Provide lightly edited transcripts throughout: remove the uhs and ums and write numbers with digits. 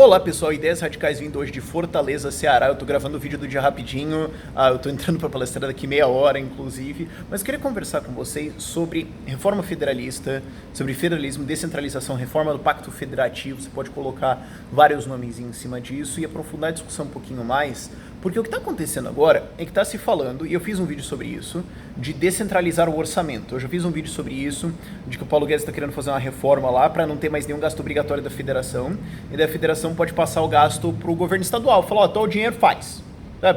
Olá pessoal, Ideias Radicais vindo hoje de Fortaleza, Ceará. Eu tô gravando o vídeo do dia rapidinho, eu tô entrando pra palestrar daqui meia hora, inclusive. Mas eu queria conversar com vocês sobre reforma federalista, sobre federalismo, descentralização, reforma do Pacto Federativo. Você pode colocar vários nomes em cima disso e aprofundar a discussão um pouquinho mais. Porque o que está acontecendo agora é que está se falando, e eu fiz um vídeo sobre isso, de descentralizar o orçamento. Eu já fiz um vídeo sobre isso, de que o Paulo Guedes está querendo fazer uma reforma lá para não ter mais nenhum gasto obrigatório da federação, e daí a federação pode passar o gasto para o governo estadual, falar, ó, todo o dinheiro faz,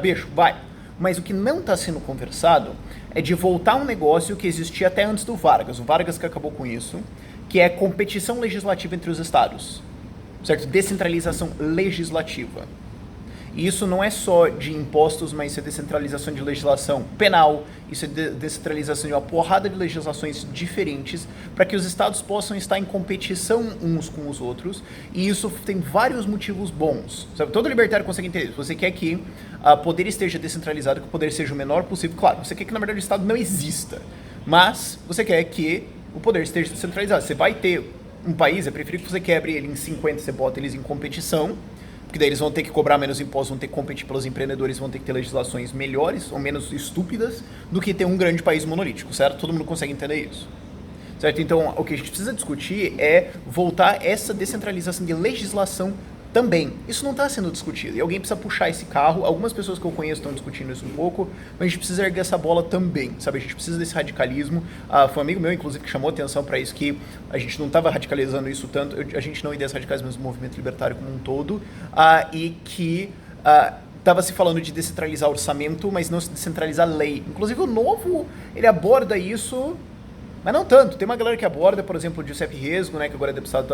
bicho, vai. Mas o que não está sendo conversado é de voltar a um negócio que existia até antes do Vargas, o Vargas que acabou com isso, que é competição legislativa entre os estados, certo? Descentralização legislativa. E isso não é só de impostos, mas isso é descentralização de legislação penal, isso é descentralização de uma porrada de legislações diferentes para que os estados possam estar em competição uns com os outros, e isso tem vários motivos bons. Sabe? Todo libertário consegue entender isso. Você quer que o poder esteja descentralizado, que o poder seja o menor possível. Claro, você quer que na verdade o estado não exista, mas você quer que o poder esteja descentralizado. Você vai ter um país, é preferível que você quebre ele em 50, você bota eles em competição, porque daí eles vão ter que cobrar menos impostos, vão ter que competir pelos empreendedores, vão ter que ter legislações melhores ou menos estúpidas do que ter um grande país monolítico, certo? Todo mundo consegue entender isso, certo? Então, o que a gente precisa discutir é voltar essa descentralização de legislação também. Isso não está sendo discutido, e alguém precisa puxar esse carro. Algumas pessoas que eu conheço estão discutindo isso um pouco, mas a gente precisa erguer essa bola também, sabe? A gente precisa desse radicalismo. Foi um amigo meu, inclusive, que chamou atenção para isso, que a gente não estava radicalizando isso tanto, a gente não ideias radicais, mas o movimento libertário como um todo, e que estava se falando de descentralizar orçamento, mas não se descentralizar lei. Inclusive o Novo, ele aborda isso, mas não tanto. Tem uma galera que aborda, por exemplo, o Giuseppe Resgo, né, que agora é deputado,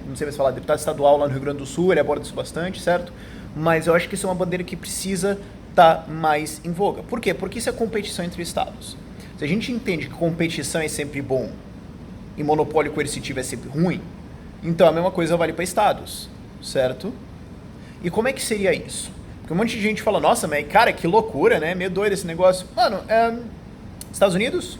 não sei se falar, deputado estadual lá no Rio Grande do Sul, ele aborda isso bastante, certo? Mas eu acho que isso é uma bandeira que precisa estar mais em voga. Por quê? Porque isso é competição entre estados. Se a gente entende que competição é sempre bom e monopólio coercitivo é sempre ruim, então a mesma coisa vale para estados, certo? E como é que seria isso? Porque um monte de gente fala, nossa, mas cara, que loucura, né? Meio doido esse negócio. Mano, Estados Unidos?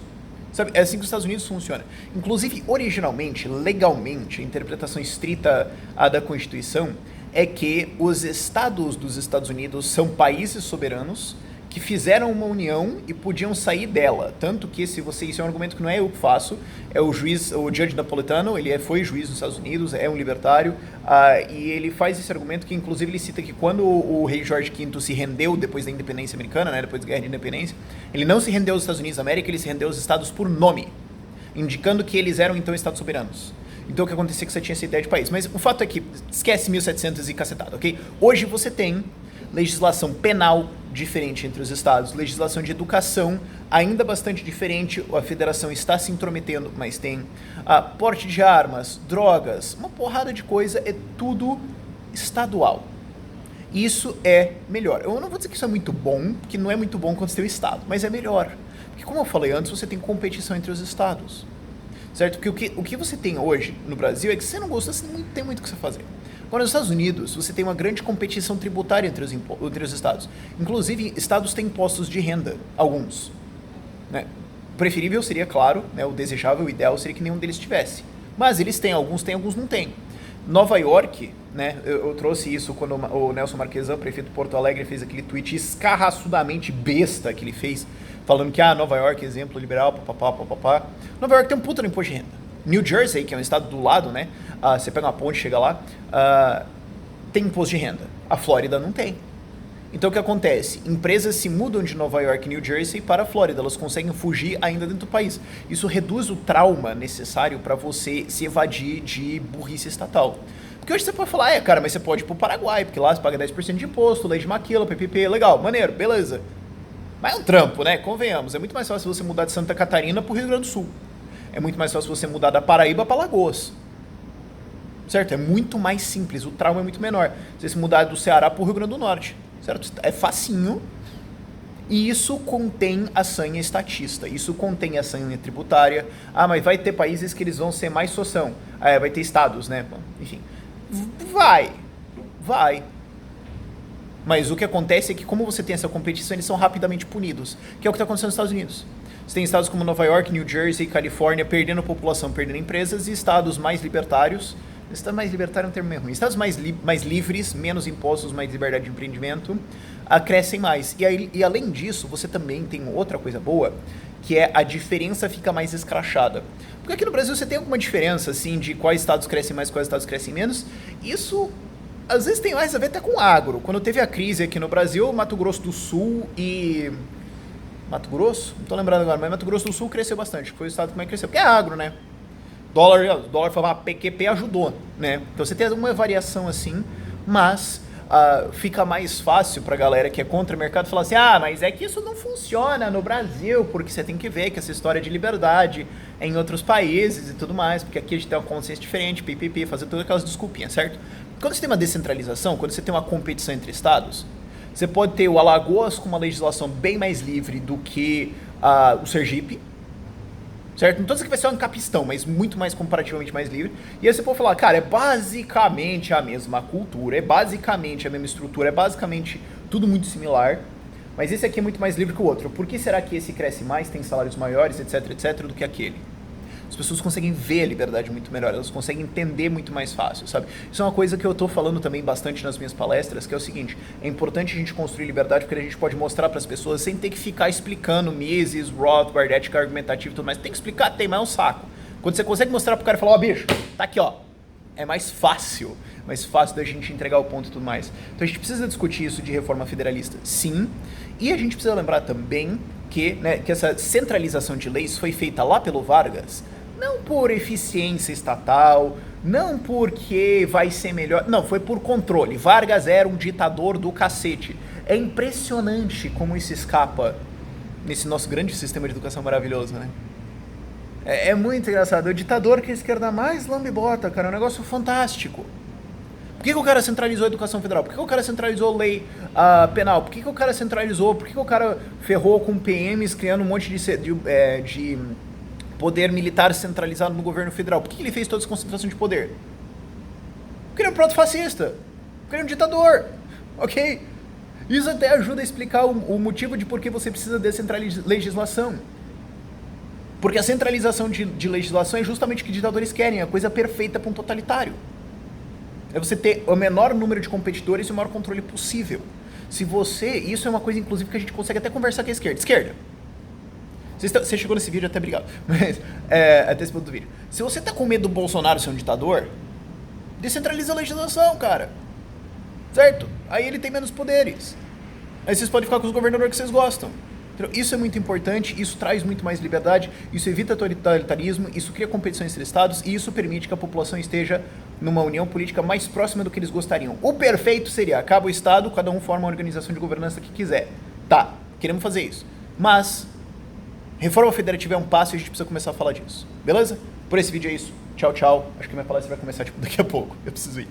Sabe, é assim que os Estados Unidos funciona. Inclusive, originalmente, legalmente, a interpretação estrita da Constituição é que os estados dos Estados Unidos são países soberanos que fizeram uma união e podiam sair dela. Tanto que, isso é um argumento que não é eu que faço, é o Judge Napolitano, ele foi juiz nos Estados Unidos, é um libertário, e ele faz esse argumento que, inclusive, ele cita que quando o rei Jorge V se rendeu depois da independência americana, né, depois da Guerra de Independência, ele não se rendeu aos Estados Unidos da América, ele se rendeu aos estados por nome, indicando que eles eram, então, estados soberanos. Então, o que acontecia é que você tinha essa ideia de país. Mas o fato é que, esquece 1700 e cacetado, ok? Hoje você tem legislação penal diferente entre os estados, legislação de educação ainda bastante diferente, a federação está se intrometendo, mas tem porte de armas, drogas, uma porrada de coisa, é tudo estadual. Isso é melhor. Eu não vou dizer que isso é muito bom, porque não é muito bom quando você tem o estado, mas é melhor. Porque como eu falei antes, você tem competição entre os estados, certo? Porque o que você tem hoje no Brasil é que se você não gosta, você não tem muito o que você fazer. Agora, nos Estados Unidos, você tem uma grande competição tributária entre os estados. Inclusive, estados têm impostos de renda, alguns. Né? O preferível seria, claro, né, o desejável, o ideal seria que nenhum deles tivesse. Mas eles têm, alguns não têm. Nova York, né, eu trouxe isso quando o Nelson Marquesan, prefeito de Porto Alegre, fez aquele tweet escarraçudamente besta que ele fez, falando que, Nova York, exemplo liberal, papapá. Nova York tem um puta no imposto de renda. New Jersey, que é um estado do lado, né? Você pega uma ponte, chega lá, tem imposto de renda. A Flórida não tem. Então o que acontece? Empresas se mudam de Nova York e New Jersey para a Flórida, elas conseguem fugir ainda dentro do país. Isso reduz o trauma necessário para você se evadir de burrice estatal. Porque hoje você pode falar, cara, mas você pode ir pro Paraguai, porque lá você paga 10% de imposto, lei de maquila, PPP, legal, maneiro, beleza. Mas é um trampo, né? Convenhamos, é muito mais fácil você mudar de Santa Catarina pro Rio Grande do Sul. É muito mais fácil você mudar da Paraíba para Alagoas. Certo? É muito mais simples, o trauma é muito menor. Você se mudar do Ceará para o Rio Grande do Norte. Certo? É facinho. E isso contém a sanha estatista, isso contém a sanha tributária. Mas vai ter países que eles vão ser mais soção. Vai ter estados, né? Enfim. Vai. Mas o que acontece é que, como você tem essa competição, eles são rapidamente punidos. Que é o que está acontecendo nos Estados Unidos. Você tem estados como Nova York, New Jersey, Califórnia perdendo população, perdendo empresas, e estados mais libertários, Estado mais libertário é um termo meio ruim. Estados mais livres, menos impostos, mais liberdade de empreendimento, crescem mais. E além disso, você também tem outra coisa boa, que é a diferença fica mais escrachada. Porque aqui no Brasil você tem alguma diferença, assim, de quais estados crescem mais, quais estados crescem menos. Isso, às vezes, tem mais a ver até com agro. Quando teve a crise aqui no Brasil, Mato Grosso do Sul e... Mato Grosso? Não tô lembrando agora, mas Mato Grosso do Sul cresceu bastante. Foi o estado que mais cresceu, porque é agro, né? Dólar foi uma PQP, ajudou, né? Então você tem uma variação assim, mas fica mais fácil pra galera que é contra o mercado falar assim, mas é que isso não funciona no Brasil, porque você tem que ver que essa história de liberdade é em outros países e tudo mais, porque aqui a gente tem uma consciência diferente, pipipi, fazer todas aquelas desculpinhas, certo? Quando você tem uma descentralização, quando você tem uma competição entre estados, você pode ter o Alagoas com uma legislação bem mais livre do que o Sergipe, certo? Não tô dizendo que vai ser um capistão, mas muito mais comparativamente mais livre. E aí você pode falar, cara, é basicamente a mesma cultura, é basicamente a mesma estrutura, é basicamente tudo muito similar, mas esse aqui é muito mais livre que o outro. Por que será que esse cresce mais, tem salários maiores, etc, etc, do que aquele? As pessoas conseguem ver a liberdade muito melhor, elas conseguem entender muito mais fácil, sabe? Isso é uma coisa que eu tô falando também bastante nas minhas palestras, que é o seguinte, é importante a gente construir liberdade porque a gente pode mostrar para as pessoas sem ter que ficar explicando Mises, Rothbard, ética argumentativa e tudo mais. Tem que explicar, tem mais um saco. Quando você consegue mostrar pro cara e falar, bicho, tá aqui, ó. É mais fácil da gente entregar o ponto e tudo mais. Então a gente precisa discutir isso de reforma federalista, sim, e a gente precisa lembrar também que essa centralização de leis foi feita lá pelo Vargas, não por eficiência estatal, não porque vai ser melhor, não, foi por controle. Vargas era um ditador do cacete. É impressionante como isso escapa nesse nosso grande sistema de educação maravilhoso, né? É muito engraçado. O ditador que a esquerda mais lambibota, cara, é um negócio fantástico. Por que o cara centralizou a educação federal? Por que o cara centralizou a lei penal? Por que o cara centralizou? Por que o cara ferrou com PMs criando um monte de poder militar centralizado no governo federal? Por que ele fez toda essa concentração de poder? Porque ele é um proto-fascista. Porque ele é um ditador. Ok? Isso até ajuda a explicar o motivo de por que você precisa descentralizar legislação. Porque a centralização de legislação é justamente o que ditadores querem, a coisa perfeita para um totalitário. É você ter o menor número de competidores e o maior controle possível. Isso é uma coisa, inclusive, que a gente consegue até conversar com a esquerda. Esquerda, você chegou nesse vídeo, até obrigado. Mas, até esse ponto do vídeo. Se você tá com medo do Bolsonaro ser um ditador, descentraliza a legislação, cara. Certo? Aí ele tem menos poderes. Aí vocês podem ficar com os governadores que vocês gostam. Isso é muito importante, isso traz muito mais liberdade, isso evita totalitarismo, isso cria competição entre estados e isso permite que a população esteja numa união política mais próxima do que eles gostariam. O perfeito seria, acaba o estado, cada um forma uma organização de governança que quiser. Tá, queremos fazer isso. Mas reforma federativa é um passo e a gente precisa começar a falar disso. Beleza? Por esse vídeo é isso. Tchau, tchau. Acho que minha palestra vai começar daqui a pouco. Eu preciso ir.